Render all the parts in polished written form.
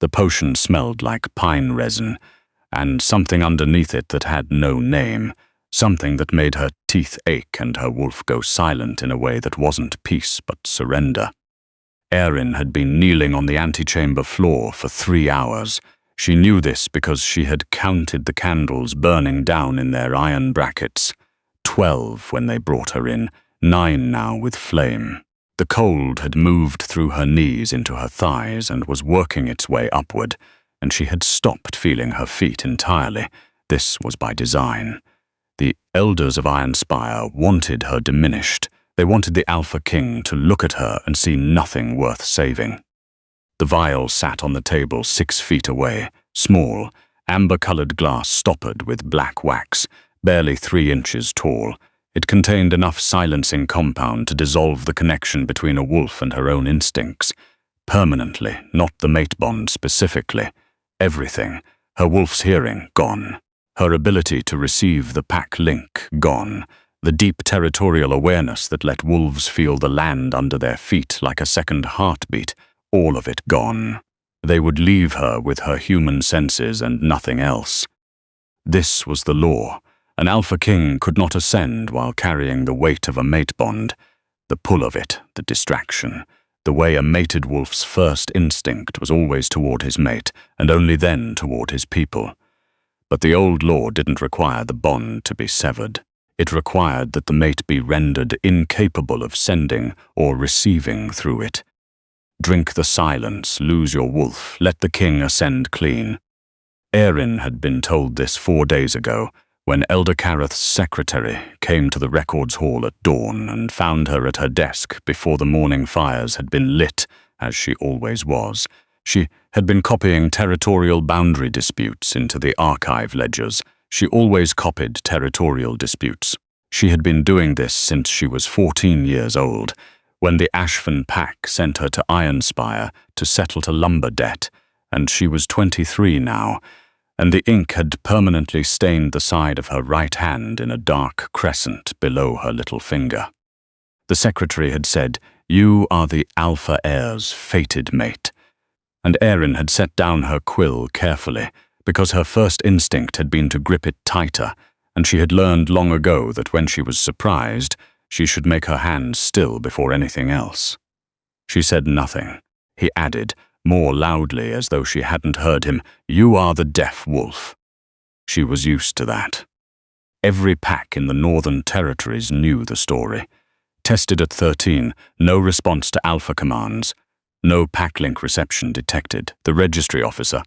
The potion smelled like pine resin, and something underneath it that had no name, something that made her teeth ache and her wolf go silent in a way that wasn't peace but surrender. Erin had been kneeling on the antechamber floor for 3 hours. She knew this because she had counted the candles burning down in their iron brackets. 12 when they brought her in, 9 now with flame. The cold had moved through her knees into her thighs and was working its way upward, and she had stopped feeling her feet entirely. This was by design. The elders of Ironspire wanted her diminished. They wanted the Alpha King to look at her and see nothing worth saving. The vial sat on the table 6 feet away, small, amber-colored glass stoppered with black wax, barely 3 inches tall. It contained enough silencing compound to dissolve the connection between a wolf and her own instincts. Permanently, not the mate bond specifically. Everything. Her wolf's hearing, gone. Her ability to receive the pack link, gone. The deep territorial awareness that let wolves feel the land under their feet like a second heartbeat, all of it gone. They would leave her with her human senses and nothing else. This was the law. An Alpha King could not ascend while carrying the weight of a mate bond. The pull of it, the distraction, the way a mated wolf's first instinct was always toward his mate, and only then toward his people. But the old law didn't require the bond to be severed. It required that the mate be rendered incapable of sending or receiving through it. Drink the silence, lose your wolf, let the king ascend clean. Erin had been told this 4 days ago, when Elder Kareth's secretary came to the records hall at dawn and found her at her desk before the morning fires had been lit, as she always was. She had been copying territorial boundary disputes into the archive ledgers. She always copied territorial disputes. She had been doing this since she was 14 years old, when the Ashfan Pack sent her to Ironspire to settle a lumber debt, and she was 23 now, and the ink had permanently stained the side of her right hand in a dark crescent below her little finger. The secretary had said, "You are the Alpha Heir's fated mate," and Erin had set down her quill carefully, because her first instinct had been to grip it tighter, and she had learned long ago that when she was surprised, she should make her hands still before anything else. She said nothing. He added, more loudly as though she hadn't heard him, "You are the deaf wolf." She was used to that. Every pack in the Northern Territories knew the story. Tested at 13, no response to Alpha commands. No packlink reception detected. The registry officer,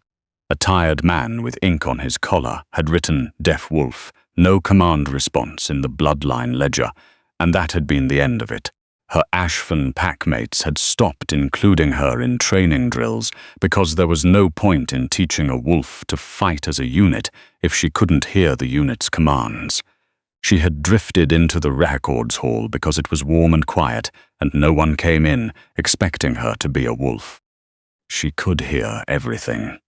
a tired man with ink on his collar, had written "Deaf Wolf," no command response in the bloodline ledger, and that had been the end of it. Her Ashfan packmates had stopped including her in training drills because there was no point in teaching a wolf to fight as a unit if she couldn't hear the unit's commands. She had drifted into the records hall because it was warm and quiet, and no one came in, expecting her to be a wolf. She could hear everything.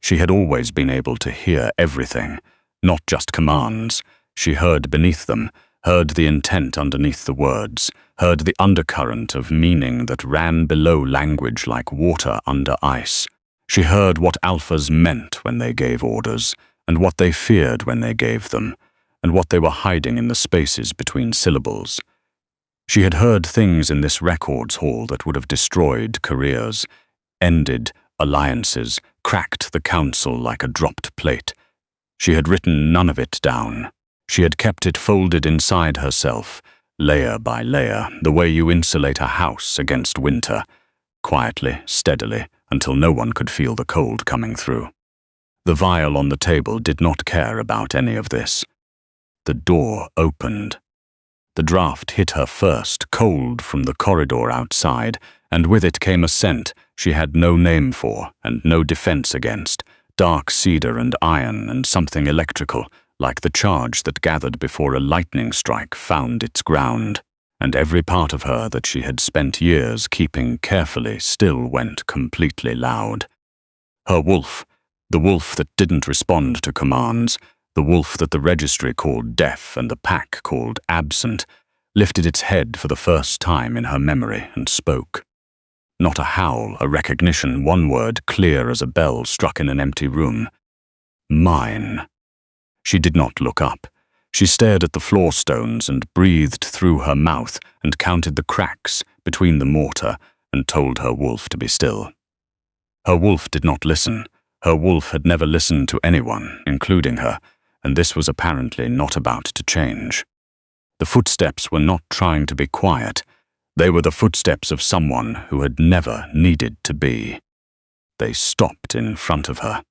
She had always been able to hear everything, not just commands. She heard beneath them, heard the intent underneath the words, heard the undercurrent of meaning that ran below language like water under ice. She heard what alphas meant when they gave orders, and what they feared when they gave them, and what they were hiding in the spaces between syllables. She had heard things in this records hall that would have destroyed careers, ended alliances, cracked the council like a dropped plate. She had written none of it down. She had kept it folded inside herself, layer by layer, the way you insulate a house against winter, quietly, steadily, until no one could feel the cold coming through. The vial on the table did not care about any of this. The door opened. The draft hit her first, cold from the corridor outside, and with it came a scent she had no name for and no defense against, dark cedar and iron and something electrical, like the charge that gathered before a lightning strike found its ground, and every part of her that she had spent years keeping carefully still went completely loud. Her wolf, the wolf that didn't respond to commands, the wolf that the registry called deaf and the pack called absent, lifted its head for the first time in her memory and spoke. Not a howl, a recognition, one word clear as a bell struck in an empty room. Mine. She did not look up. She stared at the floor stones and breathed through her mouth and counted the cracks between the mortar and told her wolf to be still. Her wolf did not listen. Her wolf had never listened to anyone, including her, and this was apparently not about to change. The footsteps were not trying to be quiet. They were the footsteps of someone who had never needed to be. They stopped in front of her.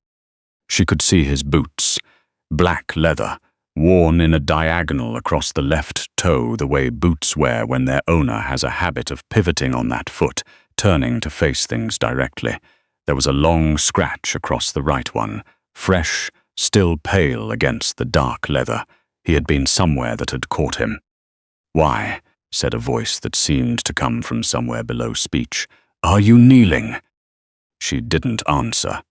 She could see his boots, black leather, worn in a diagonal across the left toe the way boots wear when their owner has a habit of pivoting on that foot, turning to face things directly. There was a long scratch across the right one, fresh, still pale against the dark leather. He had been somewhere that had caught him. "Why?" said a voice that seemed to come from somewhere below speech. "Are you kneeling?" She didn't answer.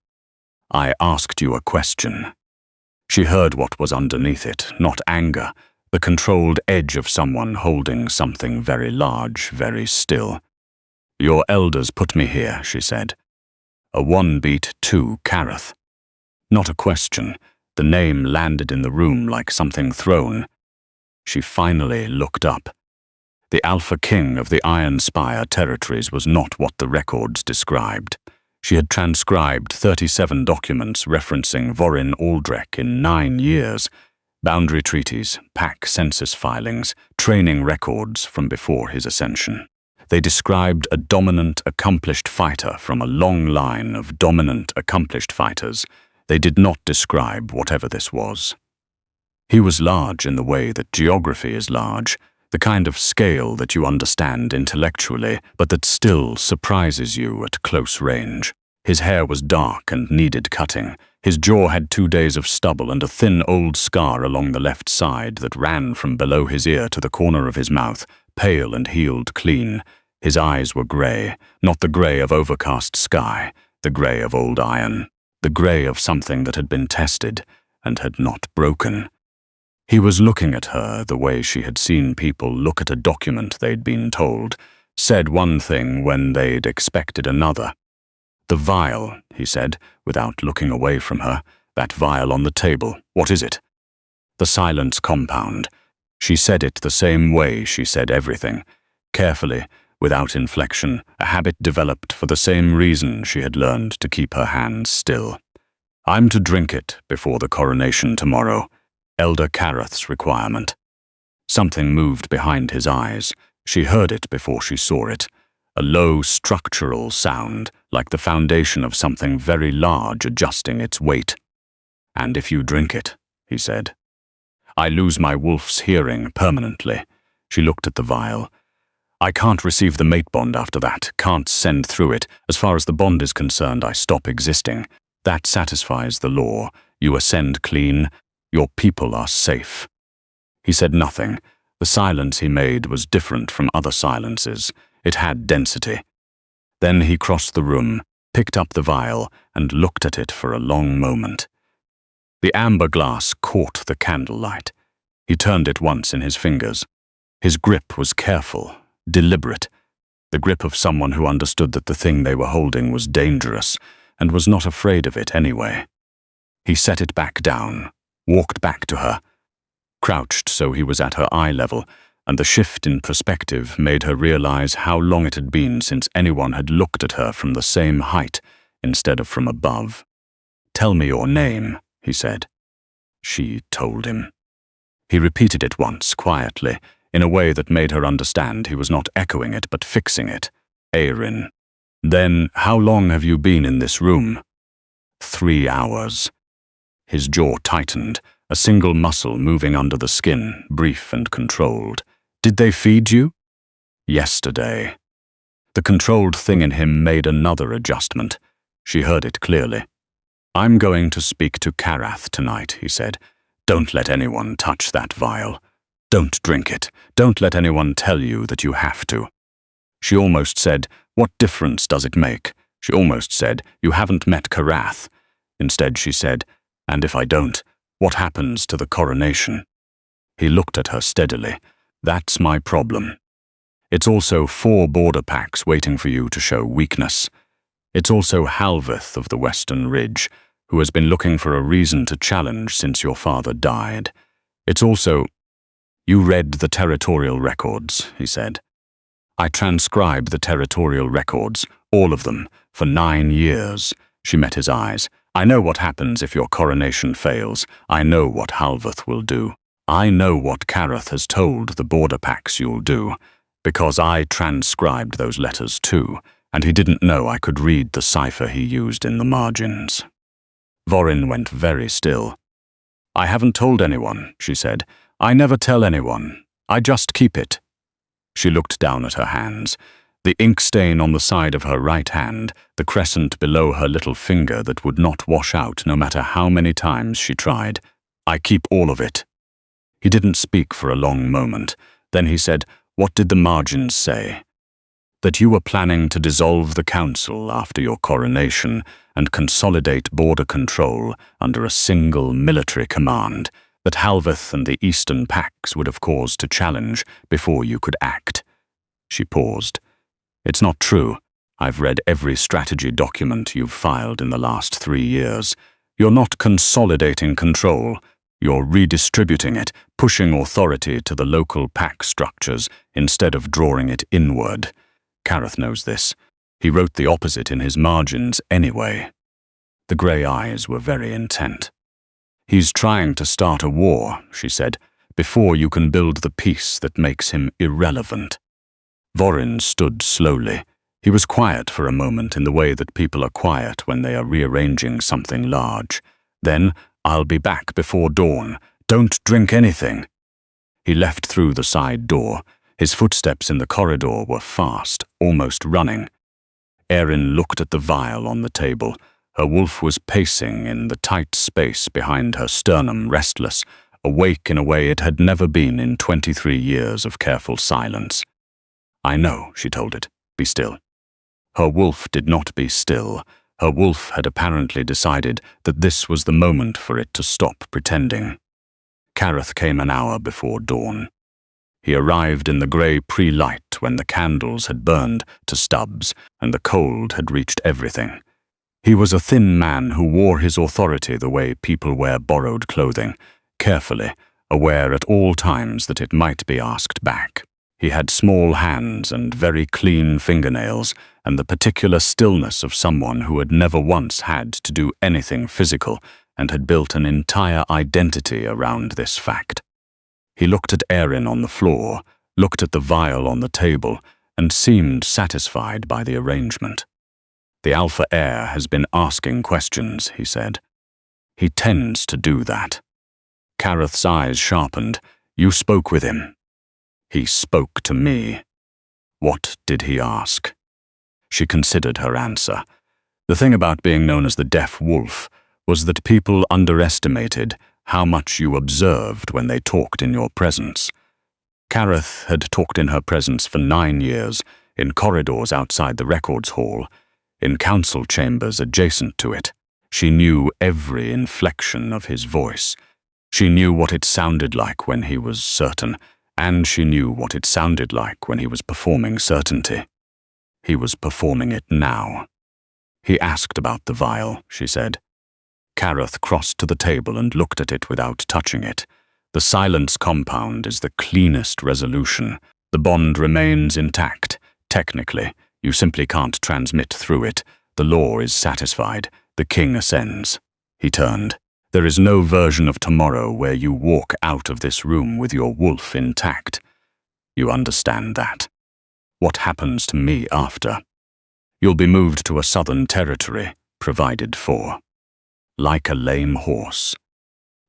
"I asked you a question." She heard what was underneath it, not anger, the controlled edge of someone holding something very large, very still. "Your elders put me here," she said. "A one-beat to Kareth." Not a question. The name landed in the room like something thrown. She finally looked up. The Alpha King of the Iron Spire territories was not what the records described. She had transcribed 37 documents referencing Vorin Aldrich in 9 years, boundary treaties, pack census filings, training records from before his ascension. They described a dominant, accomplished fighter from a long line of dominant, accomplished fighters. They did not describe whatever this was. He was large in the way that geography is large, the kind of scale that you understand intellectually, but that still surprises you at close range. His hair was dark and needed cutting. His jaw had 2 days of stubble and a thin old scar along the left side that ran from below his ear to the corner of his mouth, pale and healed clean. His eyes were grey, not the grey of overcast sky, the grey of old iron, the grey of something that had been tested and had not broken. He was looking at her the way she had seen people look at a document they'd been told, said one thing when they'd expected another. "The vial," he said, without looking away from her. "That vial on the table, what is it?" "The silence compound." She said it the same way she said everything, carefully, without inflection, a habit developed for the same reason she had learned to keep her hands still. "I'm to drink it before the coronation tomorrow. Elder Kareth's requirement." Something moved behind his eyes. She heard it before she saw it. A low, structural sound, like the foundation of something very large adjusting its weight. "And if you drink it," he said. "I lose my wolf's hearing permanently." She looked at the vial. "I can't receive the mate bond after that, can't send through it. As far as the bond is concerned, I stop existing. That satisfies the law. You ascend clean. Your people are safe." He said nothing. The silence he made was different from other silences. It had density. Then he crossed the room, picked up the vial, and looked at it for a long moment. The amber glass caught the candlelight. He turned it once in his fingers. His grip was careful, deliberate, the grip of someone who understood that the thing they were holding was dangerous and was not afraid of it anyway. He set it back down, walked back to her, crouched so he was at her eye level, and the shift in perspective made her realize how long it had been since anyone had looked at her from the same height instead of from above. "Tell me your name," he said. She told him. He repeated it once, quietly, in a way that made her understand he was not echoing it but fixing it. "Erin." "Then, how long have you been in this room?" 3 hours. His jaw tightened, a single muscle moving under the skin, brief and controlled. "Did they feed you?" "Yesterday." The controlled thing in him made another adjustment. She heard it clearly. "I'm going to speak to Kareth tonight," he said. "Don't let anyone touch that vial. Don't drink it. Don't let anyone tell you that you have to." She almost said, "What difference does it make?" She almost said, "You haven't met Kareth." Instead she said, "And if I don't, what happens to the coronation?" He looked at her steadily. "That's my problem." It's also 4 border packs waiting for you to show weakness. It's also Halveth of the Western Ridge, who has been looking for a reason to challenge since your father died. It's also— You read the territorial records, he said. I transcribed the territorial records, all of them, for 9 years. She met his eyes. I know what happens if your coronation fails. I know what Halveth will do. I know what Kareth has told the border packs you'll do, because I transcribed those letters too, and he didn't know I could read the cipher he used in the margins. Vorin went very still. I haven't told anyone, she said. I never tell anyone. I just keep it. She looked down at her hands. The ink stain on the side of her right hand, the crescent below her little finger that would not wash out no matter how many times she tried. I keep all of it. He didn't speak for a long moment. Then he said, What did the margins say? That you were planning to dissolve the council after your coronation and consolidate border control under a single military command, that Halveth and the Eastern Pacts would have cause to challenge before you could act. She paused. It's not true. I've read every strategy document you've filed in the last 3 years. You're not consolidating control. You're redistributing it, pushing authority to the local pack structures instead of drawing it inward. Kareth knows this. He wrote the opposite in his margins anyway. The grey eyes were very intent. He's trying to start a war, she said, before you can build the peace that makes him irrelevant. Vorin stood slowly. He was quiet for a moment in the way that people are quiet when they are rearranging something large. Then, I'll be back before dawn. Don't drink anything. He left through the side door. His footsteps in the corridor were fast, almost running. Erin looked at the vial on the table. Her wolf was pacing in the tight space behind her sternum, restless, awake in a way it had never been in 23 years of careful silence. I know, she told it. Be still. Her wolf did not be still. Her wolf had apparently decided that this was the moment for it to stop pretending. Kareth came an hour before dawn. He arrived in the grey pre-light when the candles had burned to stubs and the cold had reached everything. He was a thin man who wore his authority the way people wear borrowed clothing, carefully, aware at all times that it might be asked back. He had small hands and very clean fingernails, and the particular stillness of someone who had never once had to do anything physical and had built an entire identity around this fact. He looked at Erin on the floor, looked at the vial on the table, and seemed satisfied by the arrangement. The Alpha Heir has been asking questions, he said. He tends to do that. Kareth's eyes sharpened. You spoke with him. He spoke to me. What did he ask? She considered her answer. The thing about being known as the Deaf Wolf was that people underestimated how much you observed when they talked in your presence. Kareth had talked in her presence for 9 years, in corridors outside the records hall, in council chambers adjacent to it. She knew every inflection of his voice. She knew what it sounded like when he was certain, and she knew what it sounded like when he was performing certainty. He was performing it now. He asked about the vial, she said. Kareth crossed to the table and looked at it without touching it. The silence compound is the cleanest resolution. The bond remains intact. Technically, you simply can't transmit through it. The law is satisfied. The king ascends. He turned. There is no version of tomorrow where you walk out of this room with your wolf intact. You understand that. What happens to me after? You'll be moved to a southern territory, provided for. Like a lame horse.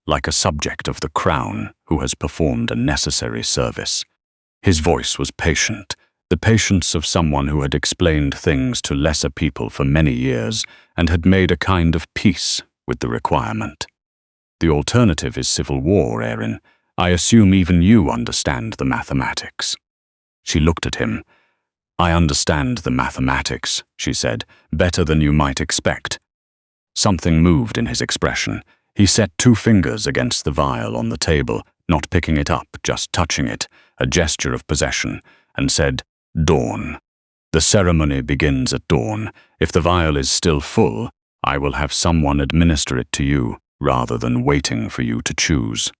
Like a subject of the crown who has performed a necessary service. His voice was patient, the patience of someone who had explained things to lesser people for many years and had made a kind of peace with the requirement. The alternative is civil war, Erin. I assume even you understand the mathematics. She looked at him. I understand the mathematics, she said, better than you might expect. Something moved in his expression. He set 2 fingers against the vial on the table, not picking it up, just touching it, a gesture of possession, and said, "Dawn. The ceremony begins at dawn. If the vial is still full, I will have someone administer it to you, rather than waiting for you to choose."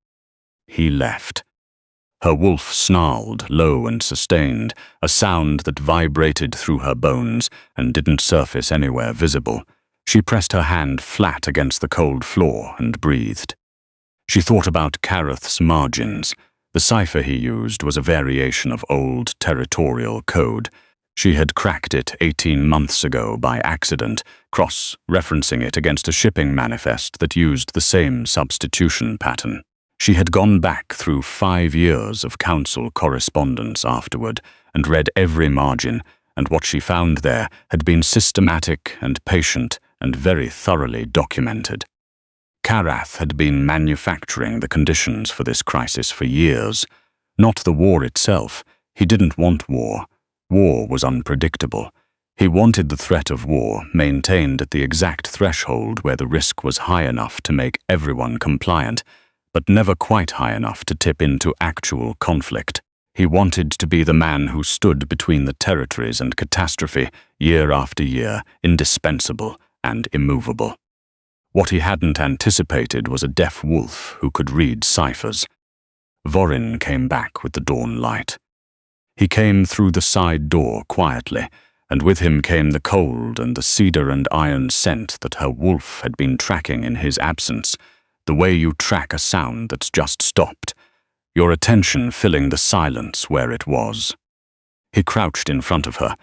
He left. Her wolf snarled, low and sustained, a sound that vibrated through her bones and didn't surface anywhere visible. She pressed her hand flat against the cold floor and breathed. She thought about Kareth's margins. The cipher he used was a variation of old territorial code. She had cracked it 18 months ago by accident, cross-referencing it against a shipping manifest that used the same substitution pattern. She had gone back through 5 years of council correspondence afterward and read every margin, and what she found there had been systematic and patient and very thoroughly documented. Kareth had been manufacturing the conditions for this crisis for years. Not the war itself. He didn't want war. War was unpredictable. He wanted the threat of war maintained at the exact threshold where the risk was high enough to make everyone compliant, but never quite high enough to tip into actual conflict. He wanted to be the man who stood between the territories and catastrophe, year after year, indispensable and immovable. What he hadn't anticipated was a deaf wolf who could read ciphers. Vorin came back with the dawn light. He came through the side door quietly, and with him came the cold and the cedar and iron scent that her wolf had been tracking in his absence, the way you track a sound that's just stopped, your attention filling the silence where it was. He crouched in front of her.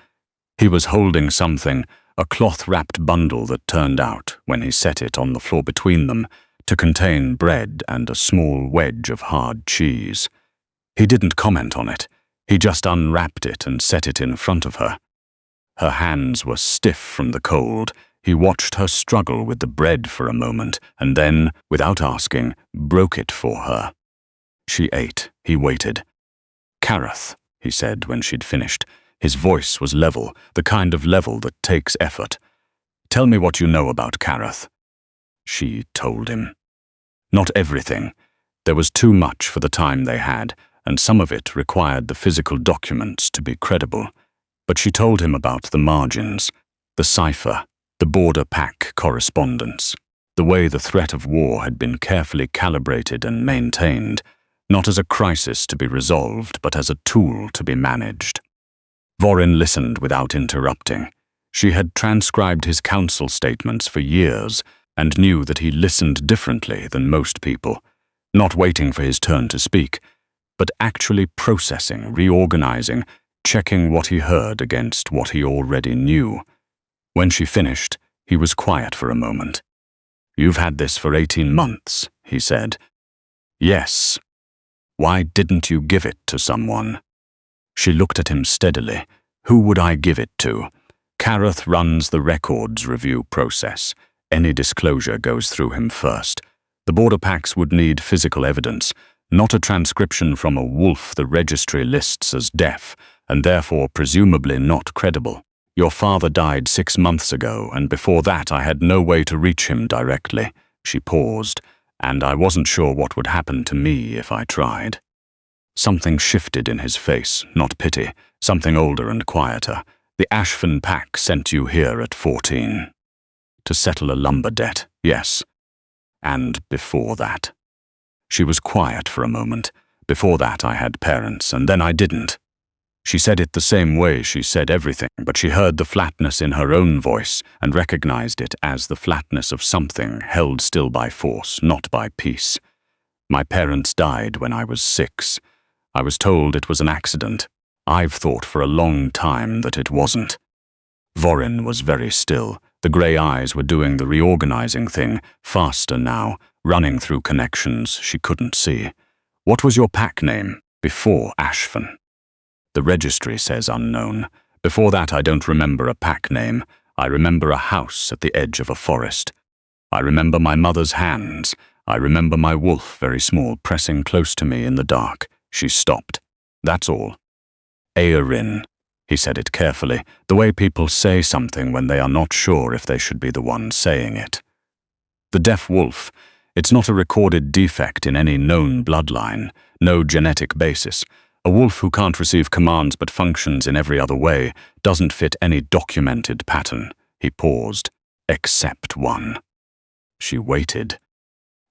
He was holding something, a cloth-wrapped bundle that turned out, when he set it on the floor between them, to contain bread and a small wedge of hard cheese. He didn't comment on it. He just unwrapped it and set it in front of her. Her hands were stiff from the cold. He watched her struggle with the bread for a moment, and then, without asking, broke it for her. She ate. He waited. "Kareth," he said when she'd finished. His voice was level, the kind of level that takes effort. "Tell me what you know about Kareth." She told him. Not everything. There was too much for the time they had, and some of it required the physical documents to be credible. But she told him about the margins, the cipher, the border pack correspondence, the way the threat of war had been carefully calibrated and maintained, not as a crisis to be resolved, but as a tool to be managed. Vorin listened without interrupting. She had transcribed his council statements for years and knew that he listened differently than most people, not waiting for his turn to speak, but actually processing, reorganizing, checking what he heard against what he already knew. When she finished, he was quiet for a moment. "You've had this for 18 months, he said. "Yes. Why didn't you give it to someone?" She looked at him steadily. "Who would I give it to? Kareth runs the records review process. Any disclosure goes through him first. The border packs would need physical evidence, not a transcription from a wolf the registry lists as deaf, and therefore presumably not credible. Your father died 6 months ago, and before that I had no way to reach him directly." She paused, "and I wasn't sure what would happen to me if I tried." Something shifted in his face, not pity, something older and quieter. "The Ashfin pack sent you here at 14. To settle a lumber debt, yes. And before that." She was quiet for a moment. "Before that I had parents, and then I didn't." She said it the same way she said everything, but she heard the flatness in her own voice and recognized it as the flatness of something held still by force, not by peace. "My parents died when I was 6. I was told it was an accident. I've thought for a long time that it wasn't." Vorin was very still. The grey eyes were doing the reorganizing thing, faster now, running through connections she couldn't see. "What was your pack name before Ashfin?" "The registry says unknown. Before that I don't remember a pack name. I remember a house at the edge of a forest. I remember my mother's hands. I remember my wolf, very small, pressing close to me in the dark." She stopped. "That's all." "Eorin." He said it carefully, the way people say something when they are not sure if they should be the one saying it. "The deaf wolf. It's not a recorded defect in any known bloodline, no genetic basis. A wolf who can't receive commands but functions in every other way doesn't fit any documented pattern. He paused. Except one. She waited.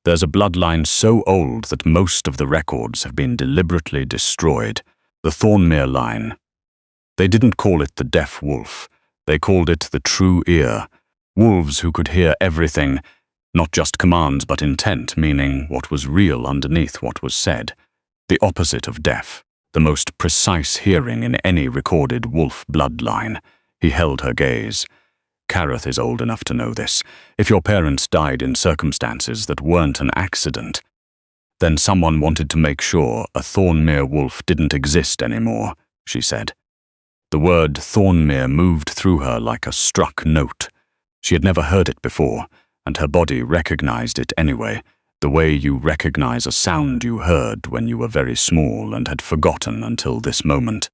There's a bloodline so old that most of the records have been deliberately destroyed. The Thornmere line. They didn't call it the deaf wolf. They called it the true ear. Wolves who could hear everything, not just commands but intent, meaning what was real underneath what was said. The opposite of deaf. The most precise hearing in any recorded wolf bloodline. He held her gaze. Kareth is old enough to know this. If your parents died in circumstances that weren't an accident, then someone wanted to make sure a Thornmere wolf didn't exist anymore, she said. The word Thornmere moved through her like a struck note. She had never heard it before, and her body recognized it anyway, the way you recognize a sound you heard when you were very small and had forgotten until this moment.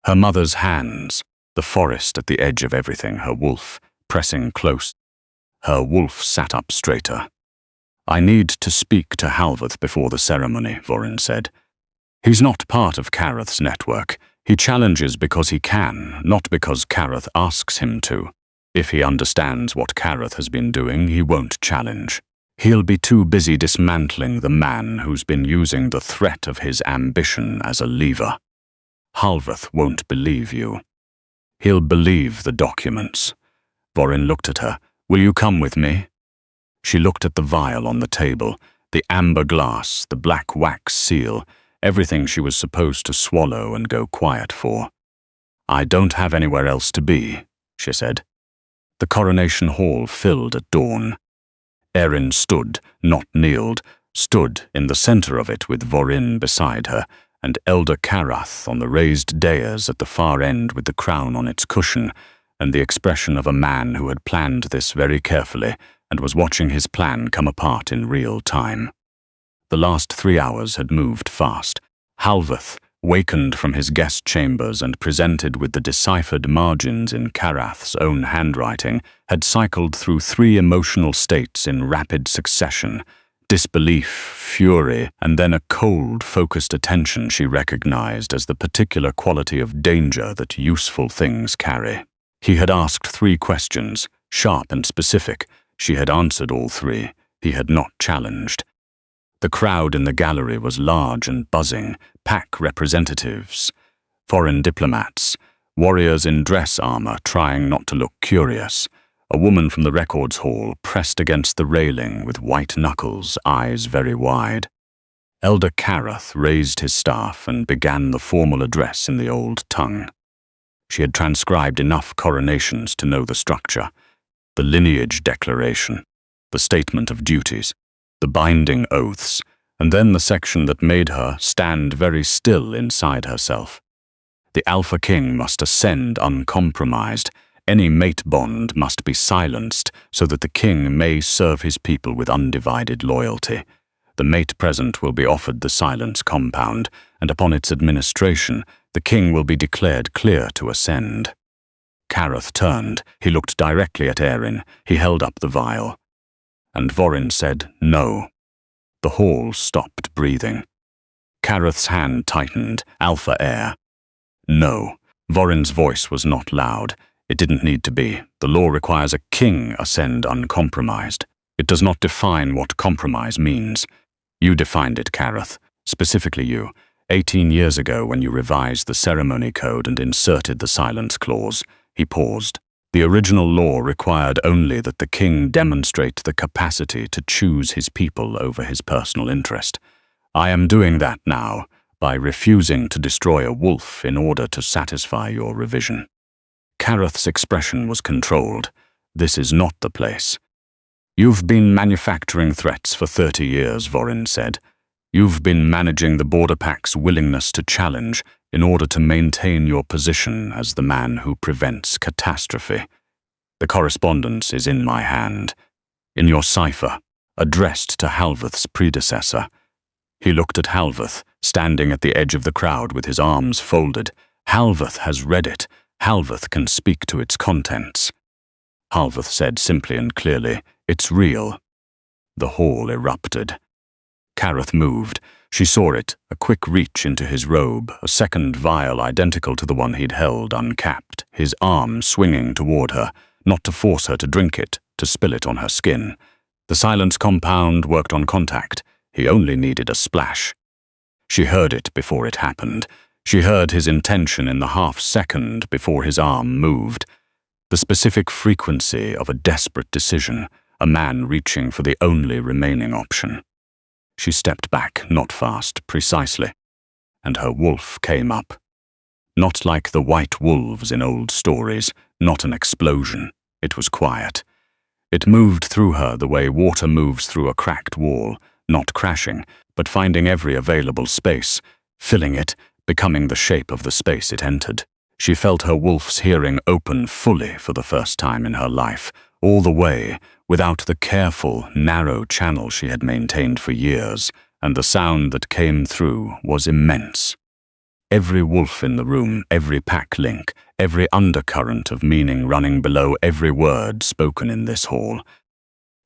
Her mother's hands, the forest at the edge of everything, her wolf, pressing close. Her wolf sat up straighter. I need to speak to Halveth before the ceremony, Vorin said. He's not part of Kareth's network. He challenges because he can, not because Kareth asks him to. If he understands what Kareth has been doing, he won't challenge. He'll be too busy dismantling the man who's been using the threat of his ambition as a lever. Halveth won't believe you. He'll believe the documents. Vorin looked at her. Will you come with me? She looked at the vial on the table, the amber glass, the black wax seal, everything she was supposed to swallow and go quiet for. I don't have anywhere else to be, she said. The coronation hall filled at dawn. Erin stood, not kneeled, stood in the center of it with Vorin beside her, and Elder Karath on the raised dais at the far end with the crown on its cushion, and the expression of a man who had planned this very carefully and was watching his plan come apart in real time. The last 3 hours had moved fast. Halveth, wakened from his guest chambers and presented with the deciphered margins in Karath's own handwriting, had cycled through 3 emotional states in rapid succession: disbelief, fury, and then a cold, focused attention she recognized as the particular quality of danger that useful things carry. He had asked 3 questions, sharp and specific. She had answered all 3. He had not challenged. The crowd in the gallery was large and buzzing, pack representatives, foreign diplomats, warriors in dress armor trying not to look curious. A woman from the records hall pressed against the railing with white knuckles, eyes very wide. Elder Karath raised his staff and began the formal address in the old tongue. She had transcribed enough coronations to know the structure: the lineage declaration, the statement of duties, the binding oaths, and then the section that made her stand very still inside herself. The Alpha King must ascend uncompromised. Any mate bond must be silenced so that the king may serve his people with undivided loyalty. The mate present will be offered the silence compound, and upon its administration, the king will be declared clear to ascend. Kareth turned. He looked directly at Erin. He held up the vial. And Vorin said, no. The hall stopped breathing. Kareth's hand tightened, alpha air. No. Vorin's voice was not loud. It didn't need to be. The law requires a king ascend uncompromised. It does not define what compromise means. You defined it, Kareth. Specifically you. 18 years ago when you revised the ceremony code and inserted the silence clause. He paused. The original law required only that the king demonstrate the capacity to choose his people over his personal interest. I am doing that now by refusing to destroy a wolf in order to satisfy your revision. Kareth's expression was controlled. This is not the place. You've been manufacturing threats for 30 years, Vorin said. You've been managing the Border Pack's willingness to challenge in order to maintain your position as the man who prevents catastrophe. The correspondence is in my hand, in your cipher, addressed to Halveth's predecessor. He looked at Halveth, standing at the edge of the crowd with his arms folded. Halveth has read it. Halveth can speak to its contents. Halveth said simply and clearly, it's real. The hall erupted. Kareth moved, She saw it, a quick reach into his robe, a second vial identical to the one he'd held uncapped, his arm swinging toward her, not to force her to drink it, to spill it on her skin. The silence compound worked on contact. He only needed a splash. She heard it before it happened. She heard his intention in the half-second before his arm moved. The specific frequency of a desperate decision, a man reaching for the only remaining option. She stepped back, not fast, precisely, and her wolf came up. Not like the white wolves in old stories, not an explosion. It was quiet. It moved through her the way water moves through a cracked wall, not crashing, but finding every available space, filling it, becoming the shape of the space it entered. She felt her wolf's hearing open fully for the first time in her life, all the way, without the careful, narrow channel she had maintained for years, and the sound that came through was immense. Every wolf in the room, every pack link, every undercurrent of meaning running below every word spoken in this hall.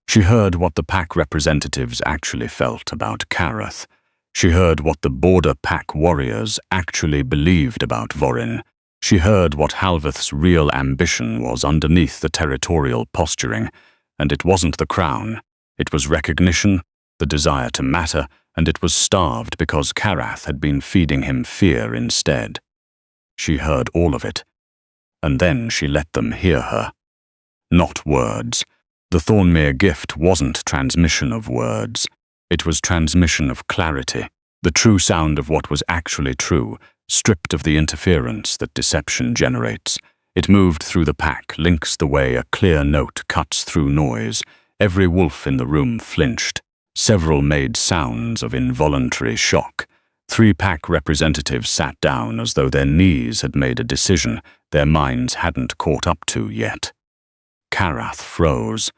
She heard what the pack representatives actually felt about Karath. She heard what the border pack warriors actually believed about Vorin. She heard what Halveth's real ambition was underneath the territorial posturing, and it wasn't the crown. It was recognition, the desire to matter, and it was starved because Karath had been feeding him fear instead. She heard all of it, and then she let them hear her. Not words. The Thornmere gift wasn't transmission of words. It was transmission of clarity, the true sound of what was actually true, stripped of the interference that deception generates. It moved through the pack, links the way a clear note cuts through noise. Every wolf in the room flinched. Several made sounds of involuntary shock. 3 pack representatives sat down as though their knees had made a decision their minds hadn't caught up to yet. Karath froze.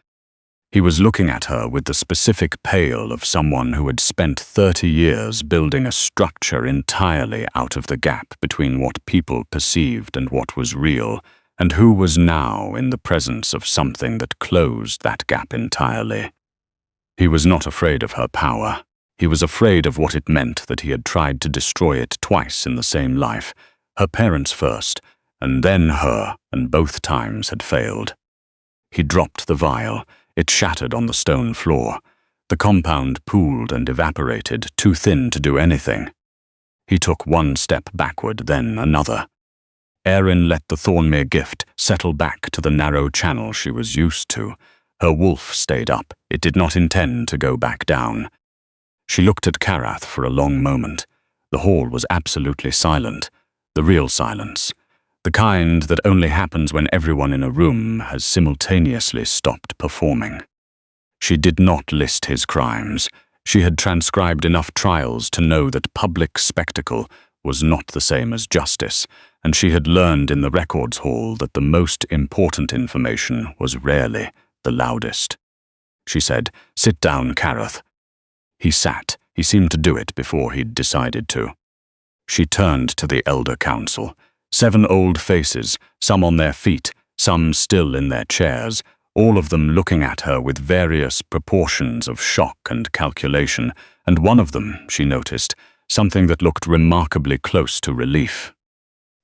He was looking at her with the specific pale of someone who had spent 30 years building a structure entirely out of the gap between what people perceived and what was real, and who was now in the presence of something that closed that gap entirely. He was not afraid of her power. He was afraid of what it meant that he had tried to destroy it twice in the same life, her parents first, and then her, and both times had failed. He dropped the vial. It shattered on the stone floor. The compound pooled and evaporated, too thin to do anything. He took one step backward, then another. Erin let the Thornmere gift settle back to the narrow channel she was used to. Her wolf stayed up. It did not intend to go back down. She looked at Karath for a long moment. The hall was absolutely silent. The real silence. The kind that only happens when everyone in a room has simultaneously stopped performing. She did not list his crimes. She had transcribed enough trials to know that public spectacle was not the same as justice, and she had learned in the records hall that the most important information was rarely the loudest. She said, "Sit down, Karath." He sat. He seemed to do it before he'd decided to. She turned to the elder council. 7 old faces, some on their feet, some still in their chairs, all of them looking at her with various proportions of shock and calculation, and one of them, she noticed, something that looked remarkably close to relief.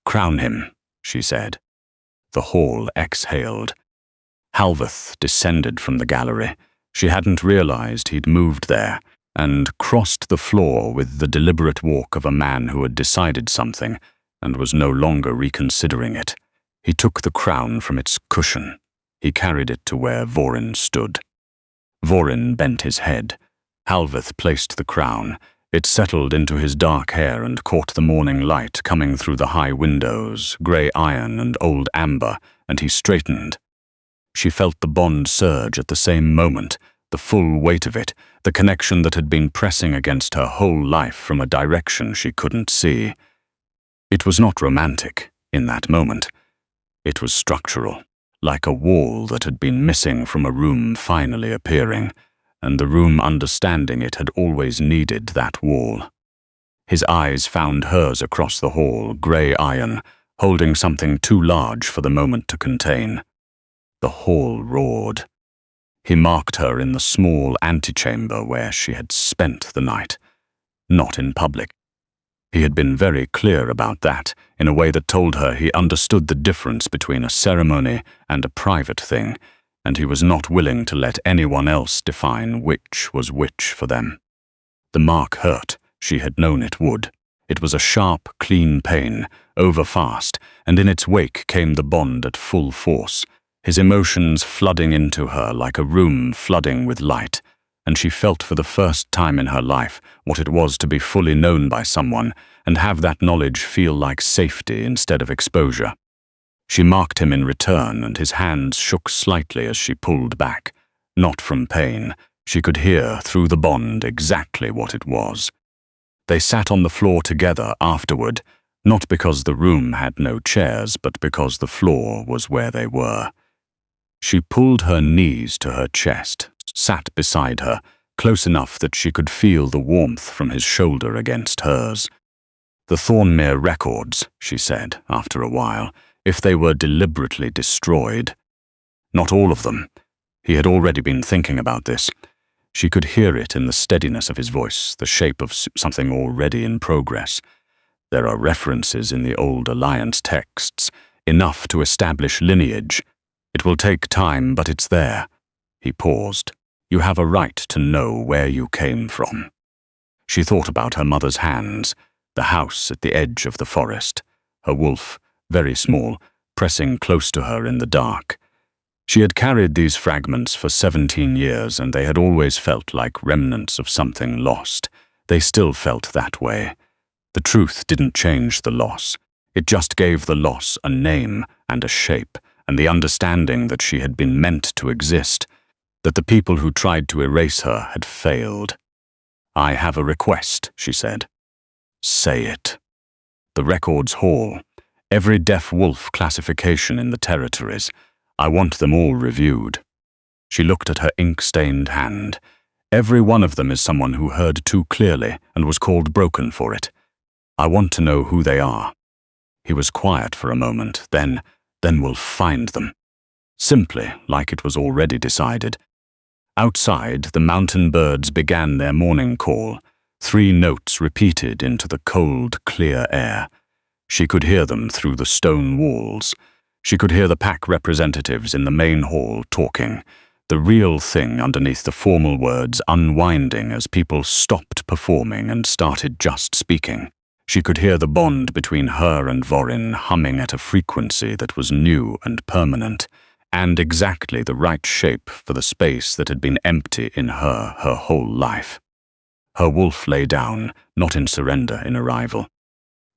"Crown him," she said. The hall exhaled. Halveth descended from the gallery. She hadn't realized he'd moved there, and crossed the floor with the deliberate walk of a man who had decided something, and was no longer reconsidering it. He took the crown from its cushion. He carried it to where Vorin stood. Vorin bent his head. Halveth placed the crown. It settled into his dark hair and caught the morning light coming through the high windows, grey iron and old amber, and he straightened. She felt the bond surge at the same moment, the full weight of it, the connection that had been pressing against her whole life from a direction she couldn't see. It was not romantic, in that moment. It was structural, like a wall that had been missing from a room finally appearing, and the room understanding it had always needed that wall. His eyes found hers across the hall, grey iron, holding something too large for the moment to contain. The hall roared. He marked her in the small antechamber where she had spent the night. not in public. He had been very clear about that, in a way that told her he understood the difference between a ceremony and a private thing, and he was not willing to let anyone else define which was which for them. The mark hurt. She had known it would. It was a sharp, clean pain, over fast, and in its wake came the bond at full force, his emotions flooding into her like a room flooding with light, and she felt for the first time in her life what it was to be fully known by someone and have that knowledge feel like safety instead of exposure. She marked him in return, and his hands shook slightly as she pulled back. Not from pain. She could hear, through the bond, exactly what it was. They sat on the floor together afterward, not because the room had no chairs, but because the floor was where they were. She pulled her knees to her chest, sat beside her, close enough that she could feel the warmth from his shoulder against hers. "The Thornmere records," she said, after a while, "if they were deliberately destroyed." Not all of them. He had already been thinking about this. She could hear it in the steadiness of his voice, the shape of something already in progress. There are references in the old Alliance texts, enough to establish lineage. It will take time, but it's there. He paused. You have a right to know where you came from. She thought about her mother's hands, the house at the edge of the forest, her wolf, very small, pressing close to her in the dark. She had carried these fragments for 17 years, and they had always felt like remnants of something lost. They still felt that way. The truth didn't change the loss. It just gave the loss a name and a shape, and the understanding that she had been meant to exist, that the people who tried to erase her had failed. "I have a request," she said. "Say it." "The records hall. Every deaf wolf classification in the territories. I want them all reviewed." She looked at her ink-stained hand. "Every one of them is someone who heard too clearly and was called broken for it. I want to know who they are." He was quiet for a moment, then we'll find them. Simply, like it was already decided. Outside, the mountain birds began their morning call, 3 notes repeated into the cold, clear air. She could hear them through the stone walls. She could hear the pack representatives in the main hall talking, the real thing underneath the formal words unwinding as people stopped performing and started just speaking. She could hear the bond between her and Vorin humming at a frequency that was new and permanent, and exactly the right shape for the space that had been empty in her whole life. Her wolf lay down, not in surrender in arrival.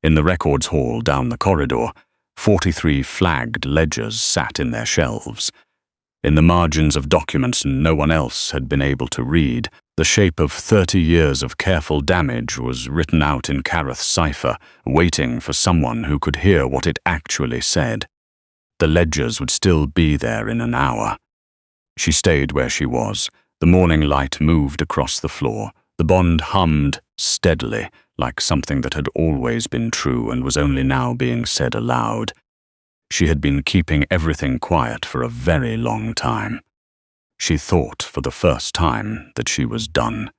In the records hall down the corridor, 43 flagged ledgers sat in their shelves. In the margins of documents no one else had been able to read, the shape of 30 years of careful damage was written out in Kareth's cipher, waiting for someone who could hear what it actually said. The ledgers would still be there in an hour. She stayed where she was. The morning light moved across the floor. The bond hummed steadily, like something that had always been true and was only now being said aloud. She had been keeping everything quiet for a very long time. She thought for the first time that she was done.